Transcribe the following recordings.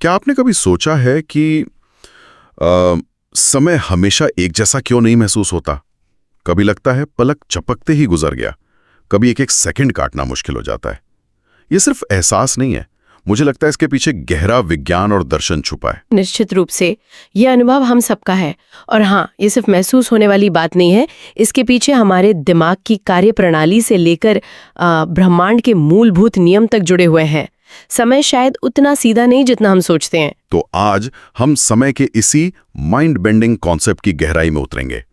क्या आपने कभी सोचा है कि समय हमेशा एक जैसा क्यों नहीं महसूस होता? कभी लगता है पलक झपकते ही गुजर गया, कभी एक एक सेकंड काटना मुश्किल हो जाता है। ये सिर्फ एहसास नहीं है, मुझे लगता है इसके पीछे गहरा विज्ञान और दर्शन छुपा है। निश्चित रूप से ये अनुभव हम सबका है। और हाँ, ये सिर्फ महसूस होने वाली बात नहीं है, इसके पीछे हमारे दिमाग की कार्यप्रणाली से लेकर ब्रह्मांड के मूलभूत नियम तक जुड़े हुए हैं। समय शायद उतना सीधा नहीं जितना हम सोचते हैं। तो आज हम समय के इसी माइंड बेंडिंग कॉन्सेप्ट की गहराई में उतरेंगे।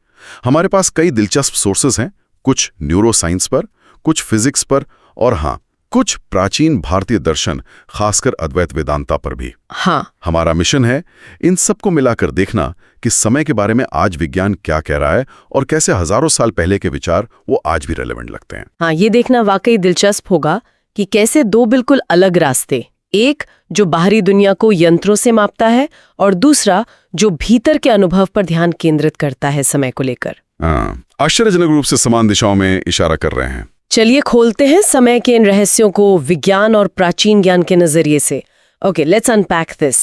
हमारे पास कई दिलचस्प सोर्सेस हैं, कुछ न्यूरोसाइंस पर, कुछ फिजिक्स पर और हाँ, कुछ प्राचीन भारतीय दर्शन, खासकर अद्वैत वेदांता पर भी। हाँ, हमारा मिशन है इन सबको मिलाकर देखना कि समय के बारे में आज विज्ञान क्या कह रहा है और कैसे हजारों साल पहले के विचार वो आज भी रेलेवेंट लगते हैं। हाँ, ये देखना वाकई दिलचस्प होगा कि कैसे दो बिल्कुल अलग रास्ते, एक जो बाहरी दुनिया को यंत्रों से मापता है और दूसरा जो भीतर के अनुभव पर ध्यान केंद्रित करता है समय को लेकर, आश्चर्यजनक रूप से समान दिशाओं में इशारा कर रहे हैं। चलिए खोलते हैं समय के इन रहस्यों को विज्ञान और प्राचीन ज्ञान के नजरिए से। Okay, let's unpack this.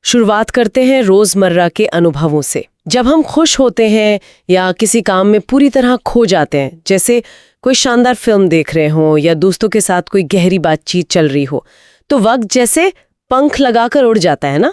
शुरुआत करते हैं रोजमर्रा के अनुभवों से। जब हम खुश होते हैं या किसी काम में पूरी तरह खो जाते हैं, जैसे कोई शानदार फिल्म देख रहे हो या दोस्तों के साथ कोई गहरी बातचीत चल रही हो, तो वक्त जैसे पंख लगाकर उड़ जाता है ना।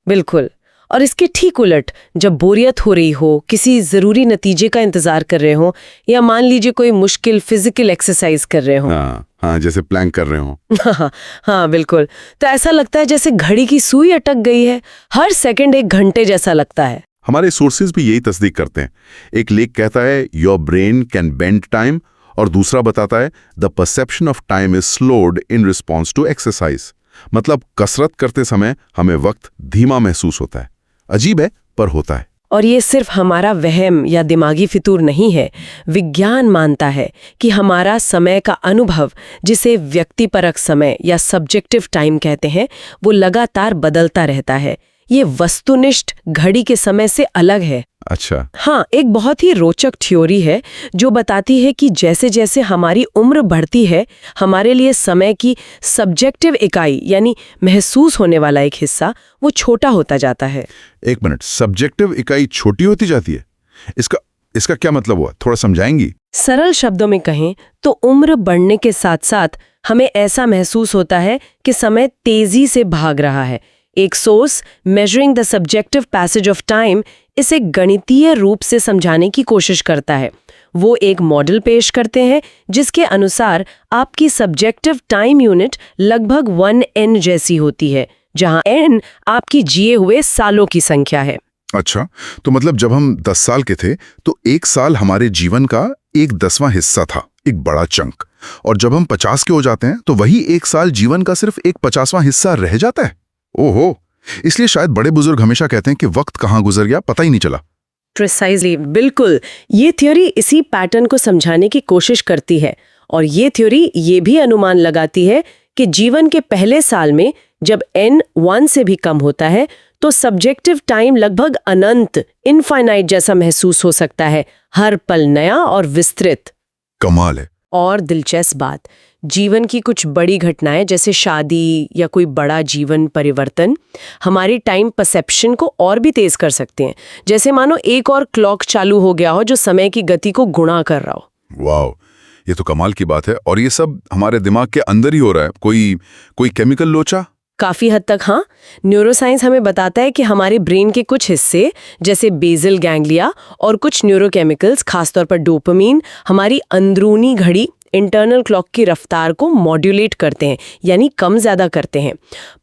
बिल्कुल। और इसके ठीक उलट, जब बोरियत हो रही हो, किसी जरूरी नतीजे का इंतजार कर रहे हो या मान लीजिए कोई मुश्किल फिजिकल एक्सरसाइज कर रहे हो, हाँ, जैसे प्लैंक कर रहे हो। हाँ बिल्कुल, तो ऐसा लगता है जैसे घड़ी की सुई अटक गई है। हर सेकंड एक घंटे जैसा लगता है। हमारे सोर्सेज भी यही तस्दीक करते हैं। एक लेख कहता है your brain can bend time और दूसरा बताता है the perception of time is slowed in response to exercise. मतलब कसरत करते समय हमें वक्त धीमा महसूस होता है। अजीब है, पर होता है। और ये सिर्फ हमारा वहम या दिमागी फितूर नहीं है। विज्ञान मानता है कि हमारा समय का अनुभव, जिसे व्यक्तिपरक समय या सब्जेक्टिव टाइम कहते हैं, वो लगातार बदलता रहता है। ये वस्तुनिष्ठ घड़ी के समय से अलग है। अच्छा। हाँ, एक बहुत ही रोचक थ्योरी है जो बताती है कि जैसे जैसे हमारी उम्र बढ़ती है, हमारे लिए समय की सब्जेक्टिव इकाई यानी महसूस होने वाला एक हिस्सा वो छोटा होता जाता है। एक मिनट, सब्जेक्टिव इकाई छोटी होती जाती है? इसका क्या मतलब हुआ, थोड़ा समझाएंगी? सरल शब्दों में कहें तो उम्र बढ़ने के साथ साथ हमें ऐसा महसूस होता है कि समय तेजी से भाग रहा है। एक source measuring the subjective passage of time इसे गणितीय रूप से समझाने की कोशिश करता है। वो एक मॉडल पेश करते हैं जिसके अनुसार आपकी सब्जेक्टिव टाइम यूनिट लगभग 1n जैसी होती है, जहां n आपकी जिए हुए सालों की संख्या है। अच्छा, तो मतलब जब हम 10 साल के थे तो एक साल हमारे जीवन का 1/10वां हिस्सा था, एक बड़ा चंक। और जब हम 50 के हो जाते हैं तो वही एक साल जीवन का सिर्फ 1/50वां हिस्सा रह जाता है। ओहो, इसलिए शायद बड़े बुजुर्ग हमेशा कहते हैं कि वक्त कहाँ गुजर गया पता ही नहीं चला। प्रिसाइजली, बिल्कुल। ये थ्योरी इसी पैटर्न को समझाने की कोशिश करती है। और ये थ्योरी ये भी अनुमान लगाती है कि जीवन के पहले साल में जब n 1 से भी कम होता है तो सब्जेक्टिव टाइम लगभग अनंत, इनफाइनाइट जैसा महसूस हो सकता है, हर पल नया और विस्तृत। कमाल है। और दिलचस्प बात, जीवन की कुछ बड़ी घटनाएं जैसे शादी या कोई बड़ा जीवन परिवर्तन हमारी टाइम परसेप्शन को और भी तेज कर सकते हैं। जैसे मानो एक और क्लॉक चालू हो गया हो जो समय की गति को गुणा कर रहा हो। वाह, ये तो कमाल की बात है। और ये सब हमारे दिमाग के अंदर ही हो रहा है? कोई केमिकल लोचा? काफी हद तक हाँ। न्यूरोसाइंस हमें बताता है कि हमारे ब्रेन के कुछ हिस्से जैसे बेसल गैंग्लिया और कुछ न्यूरोकेमिकल्स, खासतौर पर डोपामीन, हमारी अंदरूनी घड़ी इंटरनल क्लॉक की रफ्तार को मॉड्यूलेट करते हैं, यानी कम ज्यादा करते हैं।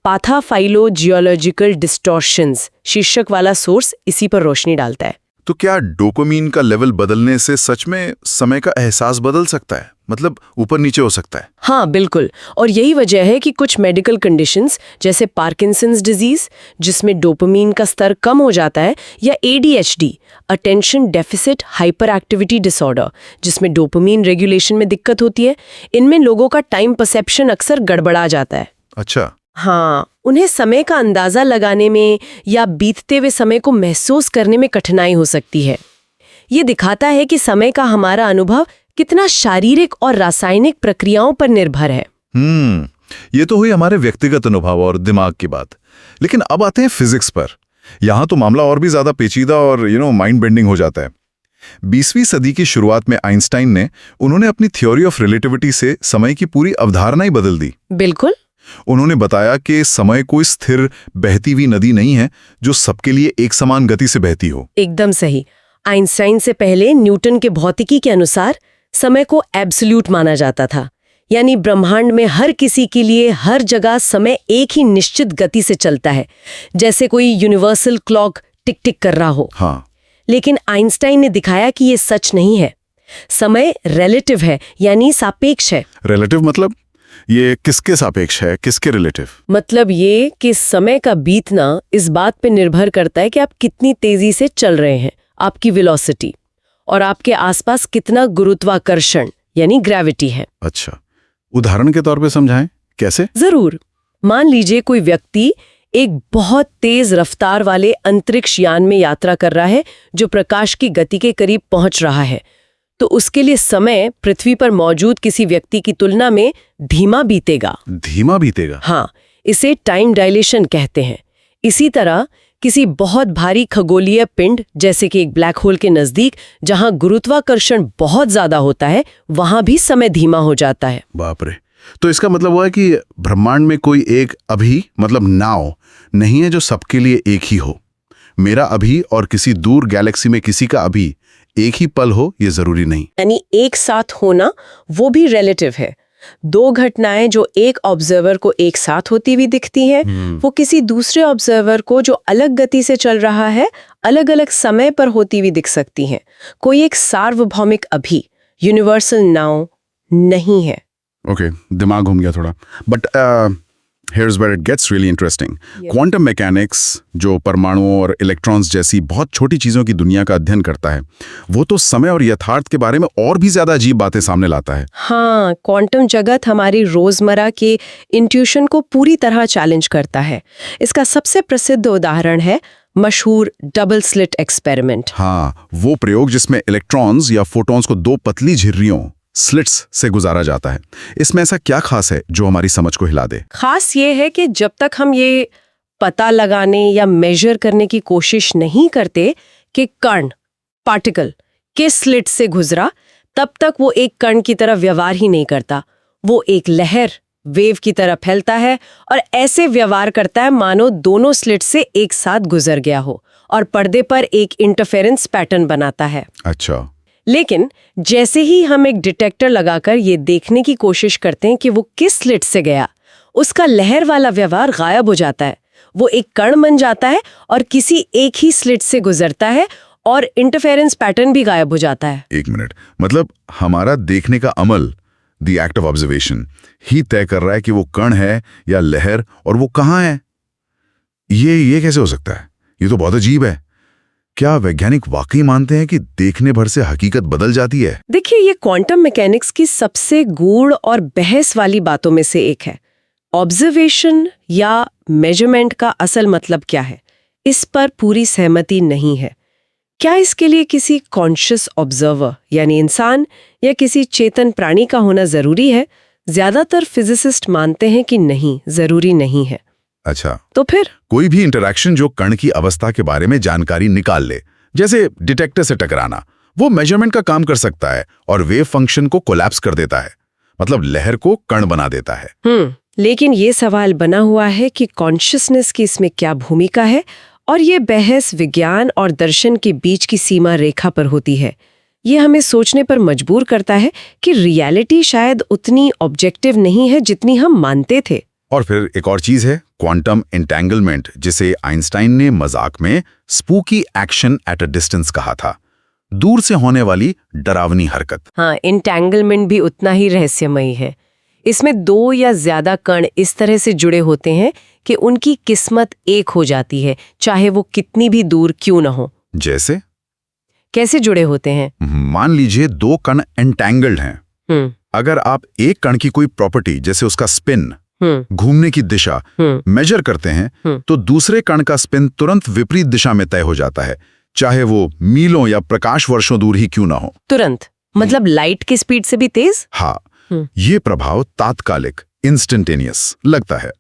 पैथोफाइलोजियोलॉजिकल डिस्टॉर्शंस शीर्षक वाला सोर्स इसी पर रोशनी डालता है। तो क्या डोपामीन का लेवल बदलने से सच में समय का एहसास बदल सकता है? मतलब ऊपर नीचे हो सकता है? हाँ बिल्कुल। और यही वजह है कि कुछ मेडिकल कंडीशंस जैसे पार्किंसंस डिजीज, जिसमें डोपामीन का स्तर कम हो जाता है, या ADHD, attention deficit hyper activity disorder, जिसमें डोपामीन रेगुलेशन में दिक्कत होती है, इनमें लोगों का टाइम परसेप्शन अक्सर गड़बड़ा जाता है। अच्छा। हाँ, उन्हें समय का अंदाजा लगाने में या बीतते हुए समय को महसूस करने में कठिनाई हो सकती है। ये दिखाता है कि समय का हमारा अनुभव कितना शारीरिक और रासायनिक प्रक्रियाओं पर निर्भर है। ये तो हुई हमारे व्यक्तिगत अनुभव और दिमाग की बात। लेकिन अब आते हैं फिजिक्स पर। यहां तो मामला और भी ज्यादा पेचीदा और माइंड बेंडिंग हो जाता है। 20वीं सदी की शुरुआत में आइंस्टाइन ने उन्होंने अपनी थ्योरी ऑफ रिलेटिविटी से समय की पूरी अवधारणा ही बदल दी। बिल्कुल। उन्होंने बताया कि समय कोई स्थिर बहती हुई नदी नहीं है जो सबके लिए एक समान गति से बहती हो। एकदम सही। आइंस्टाइन से पहले न्यूटन के भौतिकी के अनुसार समय को एब्सोल्यूट माना जाता था, यानी ब्रह्मांड में हर किसी के लिए हर जगह समय एक ही निश्चित गति से चलता है, जैसे कोई यूनिवर्सल क्लॉक टिक टिक कर रहा हो। हाँ। लेकिन आइंस्टाइन ने दिखाया कि ये सच नहीं है। समय रिलेटिव है, यानी सापेक्ष है। रिलेटिव मतलब ये किसके सापेक्ष है, किसके रिलेटिव? मतलब ये कि समय का बीतना इस बात पे निर्भर करता है कि आप कितनी तेजी से चल रहे हैं, आपकी वेलोसिटी, और आपके आसपास कितना गुरुत्वाकर्षण यानी ग्रेविटी है। अच्छा, उदाहरण के तौर पे समझाएं, कैसे? जरूर। मान लीजिए कोई व्यक्ति एक बहुत तेज रफ्तार वाले अंतरिक्ष यान में यात्रा कर रहा है जो प्रकाश की गति के करीब पहुंच रहा है, तो उसके लिए समय पृथ्वी पर मौजूद किसी व्यक्ति की तुलना में धीमा बीतेगा। धीमा बीतेगा? हाँ, इसे टाइम डायलेशन कहते हैं। इसी तरह किसी बहुत भारी खगोलीय पिंड जैसे कि एक ब्लैक होल के नजदीक जहां गुरुत्वाकर्षण बहुत ज्यादा होता है, वहां भी समय धीमा हो जाता है। बाप रे। तो इसका मतलब हुआ है कि ब्रह्मांड में कोई एक अभी मतलब नाव नहीं है जो सबके लिए एक ही हो। मेरा अभी और किसी दूर गैलेक्सी में किसी का अभी एक ही पल हो, ये जरूरी नहीं। यानी एक साथ होना वो भी रिलेटिव है। दो घटनाएं जो एक ऑब्जर्वर को एक साथ होती हुई दिखती हैं, वो किसी दूसरे ऑब्जर्वर को जो अलग गति से चल रहा है, अलग अलग समय पर होती हुई दिख सकती हैं। कोई एक सार्वभौमिक अभी, यूनिवर्सल नाउ नहीं है। ओके, दिमाग घूम गया थोड़ा। But here's where it gets really interesting. Quantum mechanics जो परमाणुओं और इलेक्ट्रॉन्स जैसी बहुत छोटी चीजों की दुनिया का अध्ययन करता है, वो तो समय और यथार्थ के बारे में और भी ज्यादा अजीब बातें सामने लाता है। हाँ, क्वांटम जगत हमारी रोजमर्रा के इंट्यूशन को पूरी तरह चैलेंज करता है। इसका सबसे प्रसिद्ध उदाहरण है मशहूर डबल स्लिट एक्सपेरिमेंट। हाँ, वो प्रयोग जिसमें इलेक्ट्रॉन्स या फोटॉन्स को दो पतली झिर्रियों स्लिट्स से गुजारा जाता है। इसमें ऐसा क्या खास है जो हमारी समझ को हिला दे? खास ये है कि जब तक हम ये पता लगाने या मेजर करने की कोशिश नहीं करते कि कण पार्टिकल किस स्लिट से गुजरा, तब तक वो एक कण की तरह व्यवहार ही नहीं करता। वो एक लहर वेव की तरह फैलता है और ऐसे व्यवहार करता है मानो दोनों स्लिट से एक साथ गुजर गया हो और पर्दे पर एक इंटरफेरेंस पैटर्न बनाता है। अच्छा। लेकिन जैसे ही हम एक डिटेक्टर लगाकर ये देखने की कोशिश करते हैं कि वो किस स्लिट से गया, उसका लहर वाला व्यवहार गायब हो जाता है। वो एक कण बन जाता है और किसी एक ही स्लिट से गुजरता है और इंटरफेरेंस पैटर्न भी गायब हो जाता है। एक मिनट, मतलब हमारा देखने का अमल, द एक्ट ऑफ ऑब्जर्वेशन, ही तय कर रहा है कि वो कण है या लहर और वो कहाँ है। ये कैसे हो सकता है? ये तो बहुत अजीब है। क्या वैज्ञानिक वाकई मानते हैं कि देखने भर से हकीकत बदल जाती है? देखिए, ये क्वांटम मैकेनिक्स की सबसे गूढ़ और बहस वाली बातों में से एक है। ऑब्जर्वेशन या मेजरमेंट का असल मतलब क्या है, इस पर पूरी सहमति नहीं है। क्या इसके लिए किसी कॉन्शियस ऑब्जर्वर यानी इंसान या किसी चेतन प्राणी का होना जरूरी है? ज्यादातर फिजिसिस्ट मानते हैं कि नहीं, जरूरी नहीं है। अच्छा, तो फिर कोई भी इंटरैक्शन जो कण की अवस्था के बारे में जानकारी निकाल ले, जैसे डिटेक्टर से टकराना, वो मेजरमेंट का काम कर सकता है और वेव फंक्शन को कोलैप्स कर देता है, मतलब लहर को कण बना देता है। लेकिन ये सवाल बना हुआ है कि कॉन्शियसनेस की इसमें क्या भूमिका है, और ये बहस विज्ञान और दर्शन के बीच की सीमा रेखा पर होती है। ये हमें सोचने पर मजबूर करता है कि रियलिटी शायद उतनी ऑब्जेक्टिव नहीं है जितनी हम मानते थे। और फिर एक और चीज है क्वांटम एंटेंगलमेंट, जिसे आइंस्टाइन ने मजाक में spooky action at a distance कहा था, दूर से होने वाली डरावनी हरकत। हाँ, एंटेंगलमेंट भी उतना ही रहस्यमयी है। इसमें दो या ज्यादा कण इस तरह से जुड़े होते हैं कि उनकी किस्मत एक हो जाती है, चाहे वो कितनी भी दूर क्यों न हो। जैसे? कैसे जुड़े होते हैं? मान लीजिए दो कण एंटेंगल्ड हैं। अगर आप एक कण की कोई प्रॉपर्टी, जैसे उसका स्पिन, घूमने की दिशा मेजर करते हैं, तो दूसरे कण का स्पिन तुरंत विपरीत दिशा में तय हो जाता है, चाहे वो मीलों या प्रकाश वर्षों दूर ही क्यों ना हो। तुरंत मतलब लाइट की स्पीड से भी तेज? हाँ, ये प्रभाव तात्कालिक, इंस्टेंटेनियस लगता है।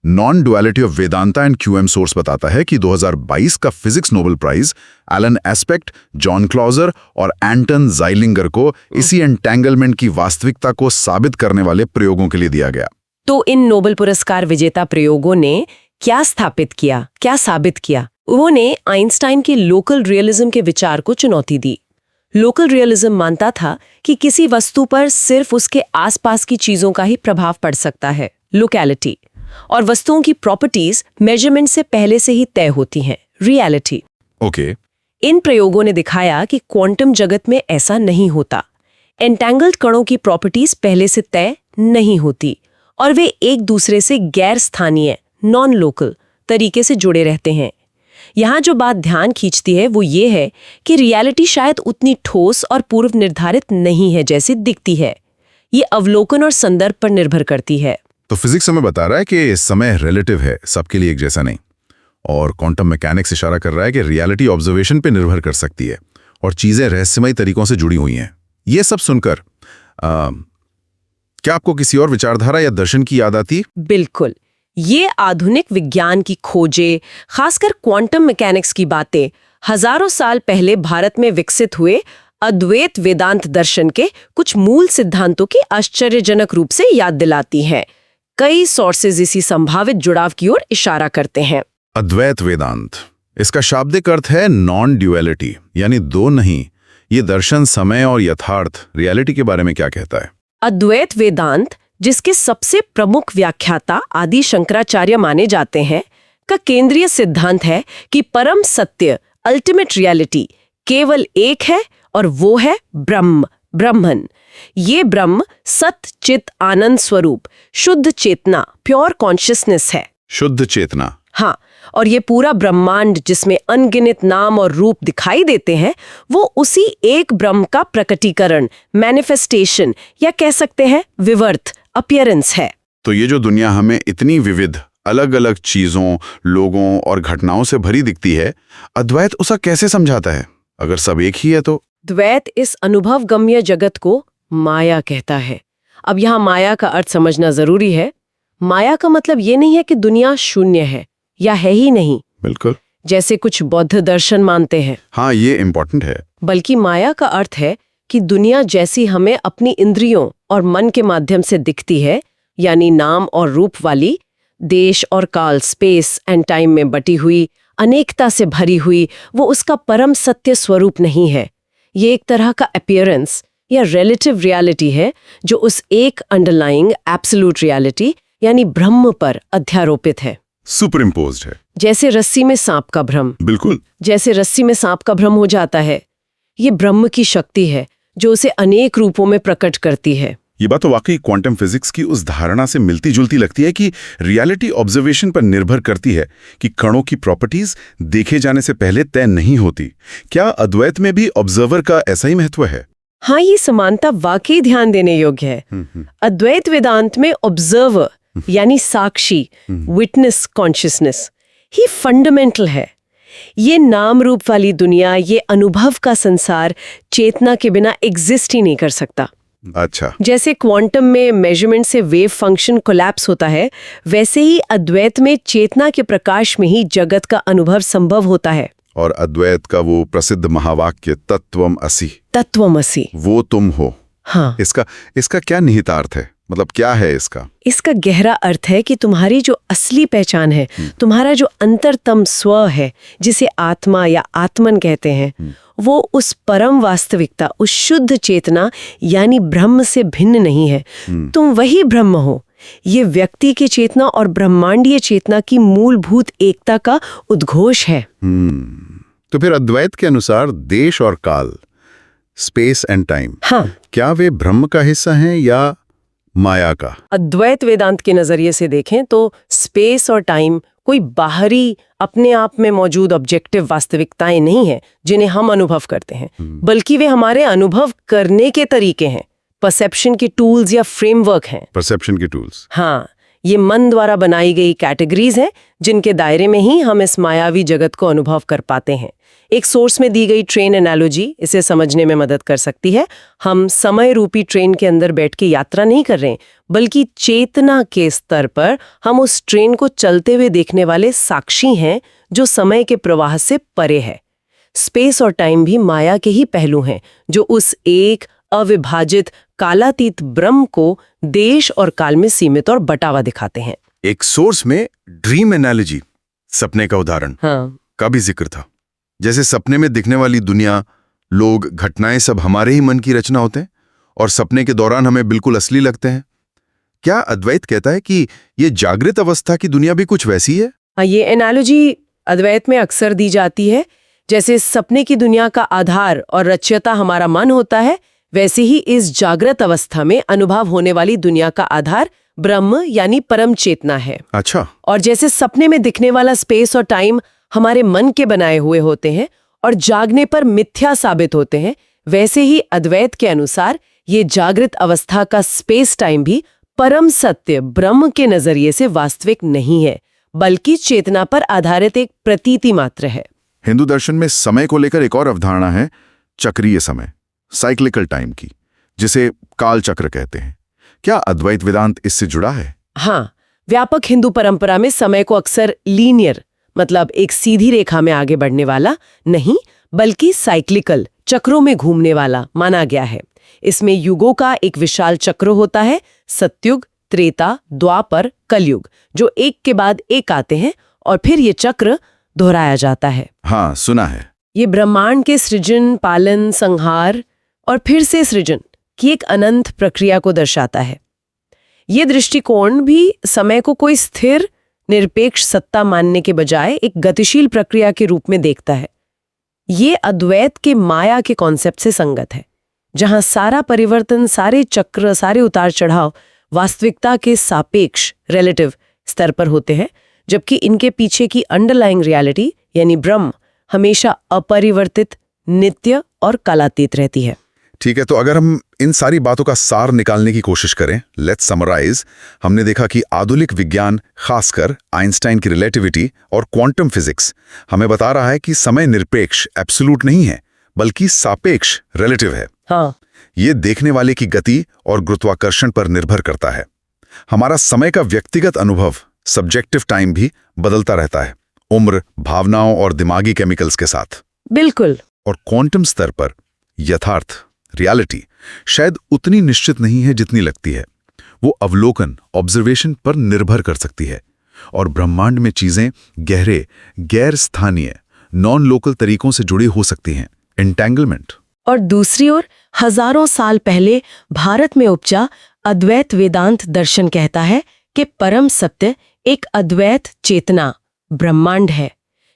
Non duality of Vedanta and QM source बताता है कि 2022 का physics Nobel prize Alain Aspect, John Clauser और एंटन ज़ाइलिंगर को इसी एंटेंगलमेंट की वास्तविकता को साबित करने वाले प्रयोगों के लिए दिया गया। तो इन नोबेल पुरस्कार विजेता प्रयोगों ने क्या स्थापित किया, क्या साबित किया? उन्होंने आइंस्टाइन के लोकल रियलिज्म के विचार को चुनौती दी। लोकल रियलिज्म मानता था कि किसी वस्तु पर सिर्फ उसके आसपास की चीजों का ही प्रभाव पड़ सकता है, लोकैलिटी, और वस्तुओं की प्रॉपर्टीज मेजरमेंट से पहले से ही तय होती हैं, रियलिटी। ओके। इन प्रयोगों ने दिखाया कि क्वांटम जगत में ऐसा नहीं होता। एंटेंगल्ड कणों की प्रॉपर्टीज पहले से तय नहीं होती और वे एक दूसरे से गैर स्थानीय, नॉन लोकल तरीके से जुड़े रहते हैं। यहाँ जो बात ध्यान खींचती है वो ये है कि रियलिटी शायद उतनी ठोस और पूर्व निर्धारित नहीं है जैसी दिखती है। ये अवलोकन और संदर्भ पर निर्भर करती है। तो फिजिक्स हमें बता रहा है कि समय रिलेटिव है, सबके लिए एक जैसा नहीं। और क्वांटम मैकेनिक्स इशारा कर रहा है कि रियलिटी ऑब्जर्वेशन पे निर्भर कर सकती है और चीजें रहस्यमयी तरीकों से जुड़ी हुई हैं। ये सब सुनकर क्या आपको किसी और विचारधारा या दर्शन की याद आती? बिल्कुल। ये आधुनिक विज्ञान की खोजें, खासकर क्वांटम मैकेनिक्स की बातें, हजारों साल पहले भारत में विकसित हुए अद्वैत वेदांत दर्शन के कुछ मूल सिद्धांतों की आश्चर्यजनक रूप से याद दिलाती हैं। कई सोर्सेज इसी संभावित जुड़ाव की ओर इशारा करते हैं। अद्वैत वेदांत, इसका शाब्दिक अर्थ है नॉन ड्यूअलिटी, यानी दो नहीं। ये दर्शन समय और यथार्थ रियलिटी के बारे में क्या कहता है? अद्वैत वेदांत, जिसके सबसे प्रमुख व्याख्याता आदि शंकराचार्य माने जाते हैं, का केंद्रीय सिद्धांत है कि परम सत्य, अल्टीमेट रियलिटी, केवल एक है और वो है ब्रह्म, ब्रह्मन। ये ब्रह्म सत चित आनंद स्वरूप, शुद्ध चेतना, प्योर कॉन्शियसनेस है। शुद्ध चेतना। हाँ, और ये पूरा ब्रह्मांड जिसमें अनगिनत नाम और रूप दिखाई देते हैं, वो उसी एक ब्रह्म का प्रकटीकरण, मैनिफेस्टेशन, या कह सकते हैं विवर्त, अपीयरेंस है। तो ये जो दुनिया हमें इतनी विविध अलग अलग चीजों, लोगों और घटनाओं से भरी दिखती है, अद्वैत उसे कैसे समझाता है? अगर सब एक ही है तो? द्वैत इस अनुभवगम्य जगत को माया कहता है। अब यहाँ माया का अर्थ समझना जरूरी है। माया का मतलब ये नहीं है कि दुनिया शून्य है या है ही नहीं, बिल्कुल, जैसे कुछ बौद्ध दर्शन मानते हैं। हाँ, ये इम्पोर्टेंट है। बल्कि माया का अर्थ है कि दुनिया जैसी हमें अपनी इंद्रियों और मन के माध्यम से दिखती है, यानी नाम और रूप वाली, देश और काल, स्पेस एंड टाइम में बटी हुई, अनेकता से भरी हुई, वो उसका परम सत्य स्वरूप नहीं है। ये एक तरह का अपीयरेंस या रिलेटिव रियलिटी है जो उस एक अंडरलाइंग एब्सोल्यूट रियलिटी यानी ब्रह्म पर अध्यारोपित है, सुपर इम्पोज्ड है। जैसे रस्सी में सांप का भ्रम। बिल्कुल, जैसे रस्सी में सांप का भ्रम हो जाता है, ये ब्रह्म की शक्ति है जो उसे अनेक रूपों में प्रकट करती है। ये बात तो वाकई क्वांटम फिजिक्स की उस धारणा से मिलती जुलती लगती है कि रियलिटी ऑब्जर्वेशन पर निर्भर करती है, कि कणों की प्रॉपर्टीज देखे जाने से पहले तय नहीं होती। क्या अद्वैत में भी ऑब्जर्वर का ऐसा ही महत्व है? हाँ, ये समानता वाकई ध्यान देने योग्य है। अद्वैत वेदांत में ऑब्जर्वर यानी साक्षी, विटनेस कॉन्शियसनेस ही फंडामेंटल है। ये नाम रूप वाली दुनिया, ये अनुभव का संसार चेतना के बिना एग्जिस्ट ही नहीं कर सकता। अच्छा, जैसे क्वांटम में मेजरमेंट से वेव फंक्शन कोलैप्स होता है, वैसे ही अद्वैत में चेतना के प्रकाश में ही जगत का अनुभव संभव होता है। और अद्वैत का वो प्रसिद्ध महावाक्य तत्वम असि, तत्वमसि, वो तुम हो। हाँ, इसका क्या निहितार्थ है? मतलब क्या है इसका? इसका गहरा अर्थ है कि तुम्हारी जो असली पहचान है, तुम्हारा जो अंतरतम स्व है, जिसे आत्मा या आत्मन कहते हैं, वो उस परम वास्तविकता, उस शुद्ध चेतना यानी ब्रह्म से भिन्न नहीं है। तुम वही ब्रह्म हो। ये व्यक्ति की चेतना और ब्रह्मांडीय चेतना की मूलभूत एकता का उद्घोष है। तो फिर अद्वैत के अनुसार देश और काल, स्पेस एंड टाइम, हाँ, क्या वे ब्रह्म का हिस्सा हैं या माया का? अद्वैत वेदांत के नजरिए से देखें तो स्पेस और टाइम कोई बाहरी अपने आप में मौजूद ऑब्जेक्टिव वास्तविकताएं नहीं हैं जिन्हें हम अनुभव करते हैं, बल्कि वे हमारे अनुभव करने के तरीके हैं, परसेप्शन के टूल्स या फ्रेमवर्क हैं। परसेप्शन के टूल्स। हाँ, ये मन द्वारा बनाई गई कैटेगरीज हैं जिनके दायरे में ही हम इस मायावी जगत को अनुभव कर पाते हैं। एक सोर्स में दी गई ट्रेन एनालॉजी इसे समझने में मदद कर सकती है। हम समय रूपी ट्रेन के अंदर बैठ के यात्रा नहीं कर रहे हैं, बल्कि चेतना के स्तर पर हम उस ट्रेन को चलते हुए देखने वाले साक्षी हैं जो समय के प्रवाह से परे है। स्पेस और टाइम भी माया के ही पहलू हैं जो उस एक अविभाजित कालातीत ब्रह्म को देश और काल में सीमित और बटावा दिखाते हैं। एक सोर्स में ड्रीम एनालॉजी, सपने का उदाहरण का भी जिक्र था। जैसे सपने में दिखने वाली दुनिया, लोग, घटनाएं सब हमारे ही मन की रचना होते हैं और सपने के दौरान हमें बिल्कुल असली लगते हैं। क्या अद्वैत कहता है कि ये जागृत अवस्था की दुनिया भी कुछ वैसी है? हाँ, ये एनालॉजी अद्वैत में अक्सर दी जाती है। जैसे सपने की दुनिया का आधार और रचयिता हमारा मन होता है, वैसे ही इस जागृत अवस्था में अनुभव होने वाली दुनिया का आधार ब्रह्म यानी परम चेतना है। अच्छा। और जैसे सपने में दिखने वाला स्पेस और टाइम हमारे मन के बनाए हुए होते हैं और जागने पर मिथ्या साबित होते हैं, वैसे ही अद्वैत के अनुसार ये जागृत अवस्था का स्पेस टाइम भी परम सत्य ब्रह्म के नजरिए से वास्तविक नहीं है, बल्कि चेतना पर आधारित एक प्रतीति मात्र है। हिंदू दर्शन में समय को लेकर एक और अवधारणा है, चक्रीय समय, साइक्लिकल टाइम की, जिसे काल चक्र कहते हैं। क्या अद्वैत वेदांत इससे जुड़ा है? हाँ, व्यापक हिंदू परंपरा में समय को अक्सर लीनियर, मतलब एक सीधी रेखा में आगे बढ़ने वाला नहीं, बल्कि साइक्लिकल, चक्रों में घूमने वाला माना गया है। इसमें युगों का एक विशाल चक्र होता है, सतयुग, त्रेता, द्वापर, कलयुग, जो एक के बाद एक आते हैं और फिर ये चक्र दोहराया जाता है। हाँ, सुना है। ये ब्रह्मांड के सृजन, पालन, संहार और फिर से सृजन की एक अनंत प्रक्रिया को दर्शाता है। ये दृष्टिकोण भी समय को कोई स्थिर निरपेक्ष सत्ता मानने के बजाय एक गतिशील प्रक्रिया के रूप में देखता है। ये अद्वैत के माया के कॉन्सेप्ट से संगत है, जहां सारा परिवर्तन, सारे चक्र, सारे उतार चढ़ाव वास्तविकता के सापेक्ष रिलेटिव स्तर पर होते हैं, जबकि इनके पीछे की अंडरलाइंग रियलिटी यानी ब्रह्म हमेशा अपरिवर्तित, नित्य और कालातीत रहती है। ठीक है, तो अगर हम इन सारी बातों का सार निकालने की कोशिश करें, लेट्स समराइज। हमने देखा कि आधुनिक विज्ञान, खासकर आइंस्टाइन की रिलेटिविटी और क्वांटम फिजिक्स, हमें बता रहा है कि समय निरपेक्ष, एब्सोल्यूट नहीं है, बल्कि सापेक्ष, रिलेटिव है। हाँ, ये देखने वाले की गति और गुरुत्वाकर्षण पर निर्भर करता है। हमारा समय का व्यक्तिगत अनुभव, सब्जेक्टिव टाइम भी बदलता रहता है, उम्र, भावनाओं और दिमागी केमिकल्स के साथ। बिल्कुल। और क्वांटम स्तर पर यथार्थ, रियलिटी शायद उतनी निश्चित नहीं है जितनी लगती है। वो अवलोकन, ऑब्जर्वेशन पर निर्भर कर सकती है। और ब्रह्मांड में चीजें गहरे, गैर स्थानीय, नॉन लोकल तरीकों से जुड़ी हो सकती हैं, एंटेंगलमेंट। और दूसरी ओर हजारों साल पहले भारत में उपजा अद्वैत वेदांत दर्शन कहता है कि परम सत्य एक अद्वैत चेतना ब्रह्मांड है।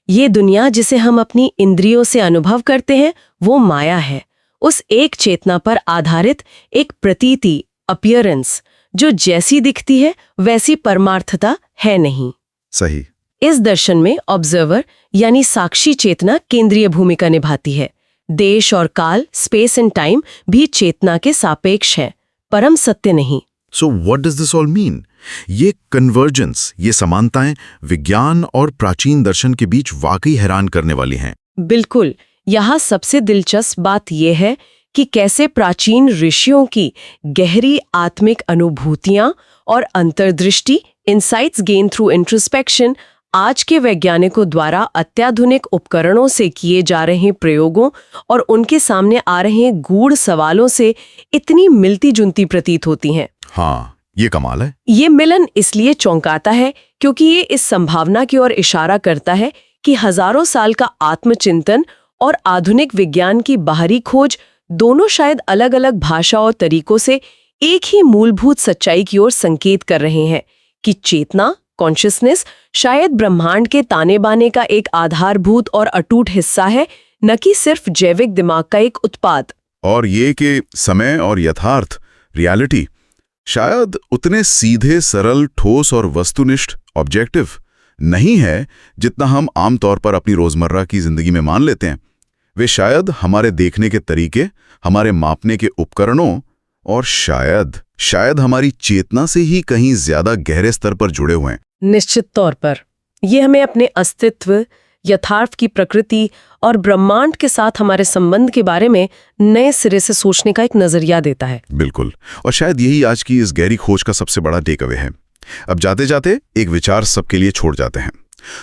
ये दुनिया जिसे हम अपनी इंद्रियों से अनुभव करते हैं वो माया है, उस एक चेतना पर आधारित एक प्रतीति, अपीयरेंस, जो जैसी दिखती है वैसी परमार्थता है नहीं। सही। इस दर्शन में ऑब्जर्वर यानी साक्षी चेतना केंद्रीय भूमिका निभाती है। देश और काल, स्पेस एंड टाइम भी चेतना के सापेक्ष है, परम सत्य नहीं। So what does this all mean? ये कन्वर्जेंस, ये समानताएं विज्ञान और प्राचीन दर्शन के बीच वाकई हैरान करने वाली हैं। बिल्कुल। यहाँ सबसे दिलचस्प बात यह है कि कैसे प्राचीन ऋषियों की गहरी आत्मिक अनुभूतियां और अंतर्दृष्टि, इनसाइट्स गेन थ्रू इंट्रोस्पेक्शन, आज के वैज्ञानिकों द्वारा अत्याधुनिक उपकरणों से किए जा रहे प्रयोगों और उनके सामने आ रहे गूढ़ सवालों से इतनी मिलती जुलती प्रतीत होती हैं। हाँ, ये कमाल है। ये मिलन इसलिए चौंकाता है क्योंकि ये इस संभावना की ओर इशारा करता है कि हजारों साल का आत्मचिंतन और आधुनिक विज्ञान की बाहरी खोज दोनों शायद अलग अलग भाषा और तरीकों से एक ही मूलभूत सच्चाई की ओर संकेत कर रहे हैं कि चेतना, कॉन्शियसनेस शायद ब्रह्मांड के ताने बाने का एक आधारभूत और अटूट हिस्सा है, न कि सिर्फ जैविक दिमाग का एक उत्पाद। और ये कि समय और यथार्थ, रियलिटी, शायद उतने सीधे, सरल, ठोस और वस्तुनिष्ठ, ऑब्जेक्टिव नहीं है जितना हम आमतौर पर अपनी रोजमर्रा की जिंदगी में मान लेते हैं। वे शायद हमारे देखने के तरीके, हमारे मापने के उपकरणों और शायद हमारी चेतना से ही कहीं ज्यादा गहरे स्तर पर जुड़े हुए हैं। निश्चित तौर पर ये हमें अपने अस्तित्व, यथार्थ की प्रकृति और ब्रह्मांड के साथ हमारे संबंध के बारे में नए सिरे से सोचने का एक नजरिया देता है। बिल्कुल, और शायद यही आज की इस गहरी खोज का सबसे बड़ा टेक अवे है। अब जाते जाते एक विचार सबके लिए छोड़ जाते हैं।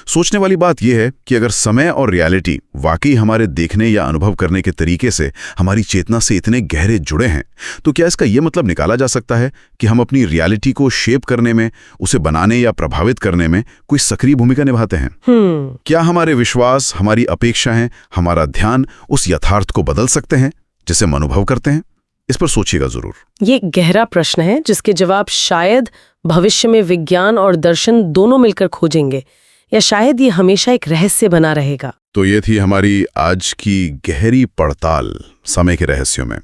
सोचने वाली बात यह है कि अगर समय और रियलिटी वाकई हमारे देखने या अनुभव करने के तरीके से हमारी चेतना से इतने गहरे जुड़े हैं, तो क्या इसका यह मतलब निकाला जा सकता है कि हम अपनी रियलिटी को शेप करने में, उसे बनाने या प्रभावित करने में कोई सक्रिय भूमिका निभाते हैं? क्या हमारे विश्वास, हमारी अपेक्षाएं, हमारा ध्यान उस यथार्थ को बदल सकते हैं जिसे हम अनुभव करते हैं? इस पर सोचिएगा जरूर। ये एक गहरा प्रश्न है जिसके जवाब शायद भविष्य में विज्ञान और दर्शन दोनों मिलकर खोजेंगे, या शायद ये हमेशा एक रहस्य बना रहेगा। तो ये थी हमारी आज की गहरी पड़ताल समय के रहस्यों में।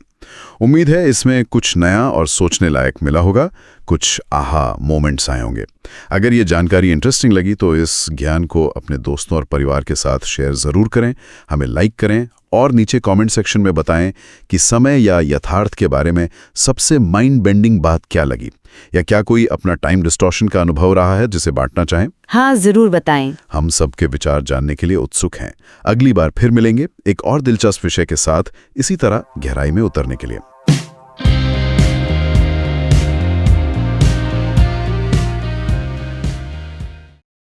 उम्मीद है इसमें कुछ नया और सोचने लायक मिला होगा, कुछ आहा मोमेंट्स आए होंगे। अगर ये जानकारी इंटरेस्टिंग लगी तो इस ज्ञान को अपने दोस्तों और परिवार के साथ शेयर ज़रूर करें, हमें लाइक करें और नीचे कमेंट सेक्शन में बताएं कि समय या यथार्थ के बारे में सबसे माइंड बेंडिंग बात क्या लगी, या क्या कोई अपना टाइम डिस्टॉर्शन का अनुभव रहा है जिसे बांटना चाहें। हाँ, जरूर बताएं। हम सबके विचार जानने के लिए उत्सुक हैं। अगली बार फिर मिलेंगे एक और दिलचस्प विषय के साथ, इसी तरह गहराई में उतरने के लिए।